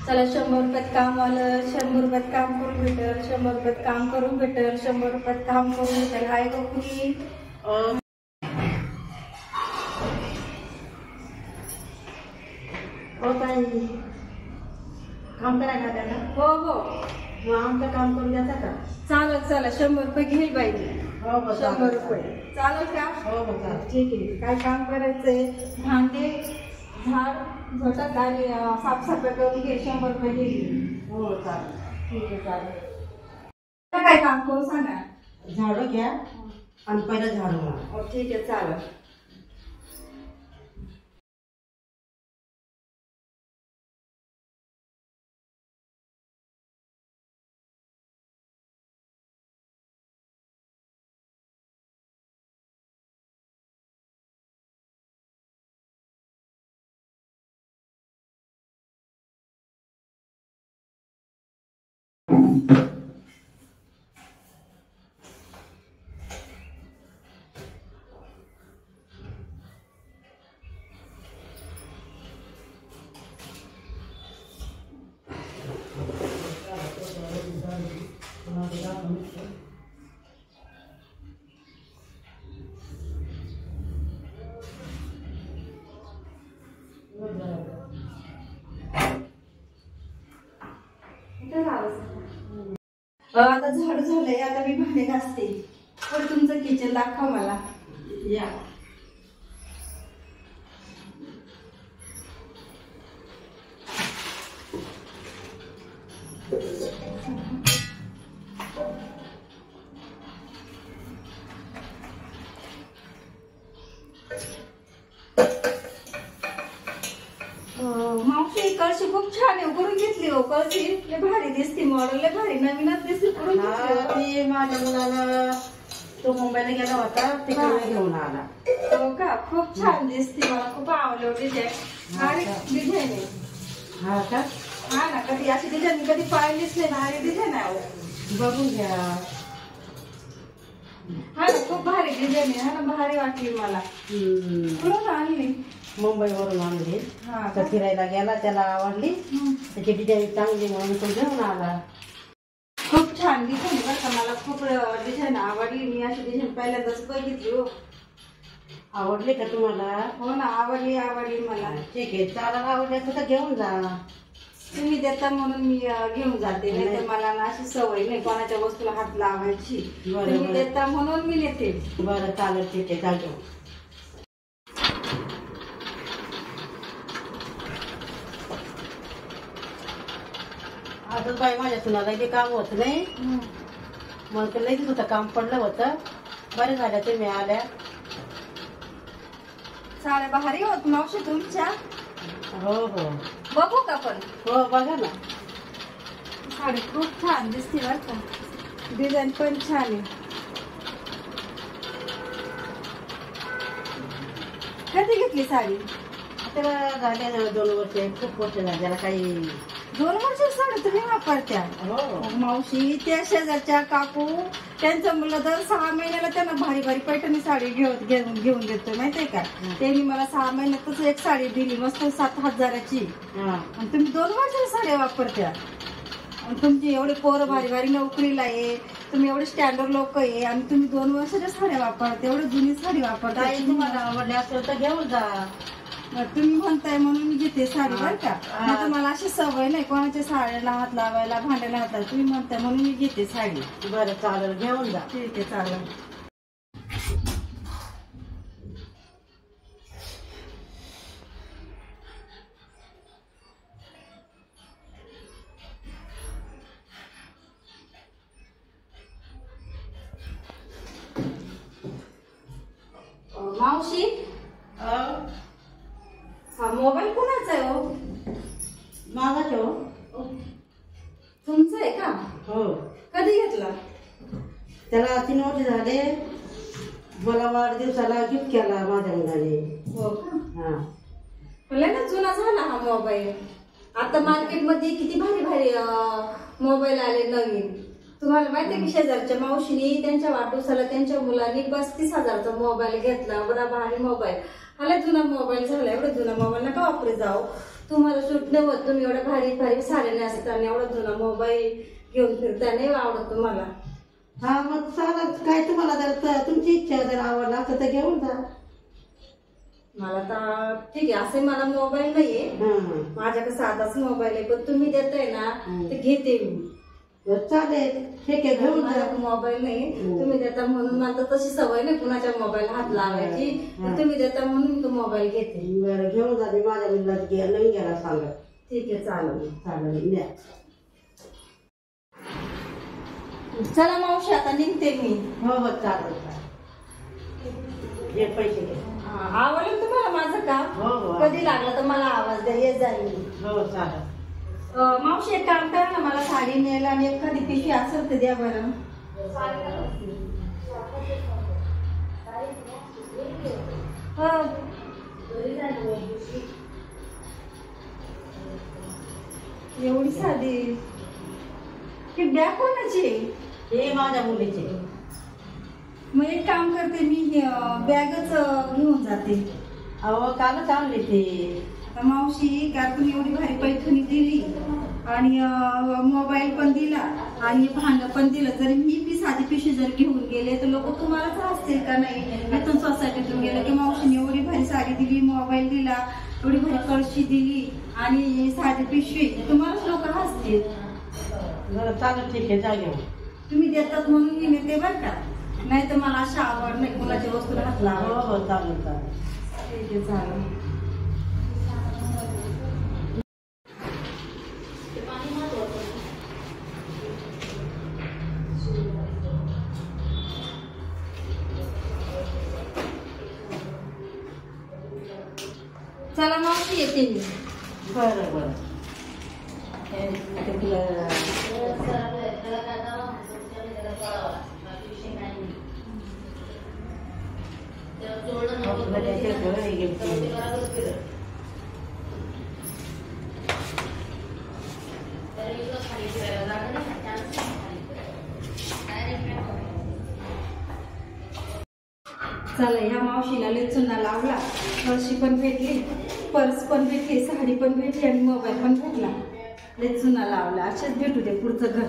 चला 100 रुपयात काम आलं, 100 रुपयात काम करून भेटल, 100 रुपयात काम करून भेटल, 100 रुपयात काम करून भेटल. हाय गोकुळी. हो ताई, काम करायला त्याला. हो हो, मग आमचं काम करून द्यायचा का? चालेल. चला 100 रुपये घेईल बाई. हो हो, 100 रुपये चालेल का? हो हो चालेल. ठीक आहे. काय काम करायचंय? भांडे, झाड झटक आणि साफसफाई करून घे. 100 रुपये घेईल. हो चालेल. ठीक आहे, चालेल. काय काम करू सांगा? झाडू घ्या आणि पहिलं झाडू मारा. ठीक आहे, चालेल. आता झाड झालंय, आता मी भांडे घासते. पण तुमचं किचन दाखवा मला. या. मावशी कळशी खूप छान आहे, करून घेतली हो. कळशी लय भारी दिसते, मॉडेल लय भारी, नवीनच दिसते. करून ती माझ्या मुलाला तो मुंबईला गेला होता, तिकडे घेऊन आला. हो का? खूप छान दिसते, मला खूप आवडलं डिझाईन. भारी डिझाईन आहे. हा का? हा ना, कधी अशी डिझाईन कधी पाहिलीच नाही. भारी डिझाईन आहे. बघून घ्या. हा ना, खूप भारी डिझाईन आहे. हा ना, भारी वाटली मला. कुठून आणली? मुंबईवरून आणली. हा तर फिरायला गेला, त्याला आवडली, त्याची डिझाईन चांगली म्हणून तो घेऊन आला. खूप छान डिझाईन बरं का, मला खूप डिझाईन आवडली. मी अशी डिझाईन पहिल्यांदाच बघितली हो. आवडली का तुम्हाला? हो ना, आवडली मला. ठीक आहे, चालायला आवडली तर घेऊन जा. तुम्ही देता म्हणून मी घेऊन जाते, नाही तर मला ना अशी सवय नाही कोणाच्या वस्तूला हात लावायची. तुम्ही देता म्हणून मी नेते. बरं चालेल, ठीक आहे, चालतो. आता बाई माझ्या सुनाला काही काम होत नाही, मग लगेच होतं काम पडलं होतं. बरे झाल्या तुम्ही आल्या. साड्या भारी होत मावशी तुमच्या. हो हो, बघू का? पण हो बघा ना. साडी खूप छान दिसते बरं का, डिझाईन पण छान आहे. कधी घेतली साडी? त्याला झाल्या 2 वर्ष, खूप वर्ष झाली त्याला. काही 2 वर्ष साडी तुम्ही वापरत्या? हो मावशी, त्या शेजारच्या काकू, त्यांचं मुलं दर 6 महिन्याला त्यांना भारी भारी पैठणी साडी घेऊन देतो, माहितीये का? त्यांनी मला 6 महिन्यातच एक साडी दिली, मस्त 7,000ची. आणि तुम्ही 2 वर्षाची साड्या वापरत्या. आणि तुमची एवढे पोरं भारी भारी नोकरीला आहे, तुम्ही एवढे स्टँडर्ड लोक आहे, आणि तुम्ही 2 वर्षाच्या साड्या वापरता, एवढी जुनी साडी वापरता. तुम्हाला आवडली असेल तर घेऊन जा. तुम्ही म्हणताय म्हणून मी घेते साडी बरं का. आता मला अशी सवय नाही कोणाच्या साड्याला हात लावायला, भांड्याला हात लावायला. तुम्ही म्हणताय म्हणून मी घेते साडी. बरं चालेल, घेऊन जा. ठीक आहे, चालेल. मावशी, हा मोबाईल कोणाचा आहे हो? माझाच हो. तुमचा आहे का? हो. कधी घेतला? त्याला 3 वर्ष झाले. मला वाढदिवसाला गिफ्ट केला माझ्या मुलाने. हो का? हा. मला ना जुना झाला हा मोबाईल. आता मार्केटमध्ये किती भारी भारी मोबाईल आले नवीन. तुम्हाला माहितीये की शेजारच्या मावशीने त्यांच्या वाढदिवसाला त्यांच्या मुलांनी 35,000चा मोबाईल घेतला. बरा भारी मोबाईल. मला जुना मोबाईल झाला. एवढा जुना मोबाईल नका वापरे जाऊ. तुम्हाला सूट नाही होत, तुम्ही एवढ्या भारी भारी साड्या नेसता आणि एवढा जुना मोबाईल घेऊन फिरता, नाही आवडत तुम्हाला. हा मग चालत काय, तुम्हाला जर तुमची इच्छा जर आवडला असं तर घेऊन जा. मला तर ठीक आहे, असे मला मोबाईल नाहीये, माझ्याकडे साधाच मोबाईल आहे, पण तुम्ही देताय ना ते घेते मी. चालेल ठीक आहे, घेऊन जा. माझ्याकडे मोबाईल नाही, तुम्ही देता म्हणून. मला तर तशी सवय नाही कुणाच्या मोबाईल हात लावायची, तुम्ही देता म्हणून मी तो मोबाईल घेते. बरं घेऊन जा, मी माझ्या मुलीला नाही घ्यायला सांगत. ठीक आहे, चालेल. चालेल द्या. चला मावशी, आता निघते मी. हो हो चालेल. हे पैसे घे. आवडलं तुम्हाला माझं काम? हो हो. कधी लागलं तर मला आवाज द्या, येत जाईल. हो चालेल. मावशी एक काम करा ना, मला साडी न्यायला आणि एखादी पिशवी असेल तर द्या बरं. एवढी साडी ही बॅग कोणाची? हे माझ्या मुलीचे. मग एक काम करते, मी बॅगच घेऊन जाते. अहो कालच आणली ती. आता मावशी, का तुम्ही एवढी भारी पैठणी दिली आणि मोबाईल पण दिला आणि भांड पण दिलं, जर मी साधी पिशवी जर घेऊन गेले तर लोक तुम्हालाच हसतील का नाही? इथून सोसायटीतून गेलं की मावशीने एवढी भारी साडी दिली, मोबाईल दिला, एवढी भारी कळशी दिली आणि साधी पिशवी, तुम्हालाच लोक हसतील. बरं चालेल ठीक आहे, जा घेऊन. तुम्ही देतात म्हणून मी नेते बरं का, नाही तर मला अशा आवड नाही कोणाच्या वस्तूला हात लावा. हो हो चालेल चालेल. ठीक आहे, चालेल. चला मावशी, येते मी. बरं बरं. चला, ह्या मावशीला लय चुना लावला, कळशी पण भेटली, पर्स पण भेटली, साडी पण भेटली आणि मोबाईल पण भेटला. लय चुना लावला. असेच भेटू दे पुढचं घर.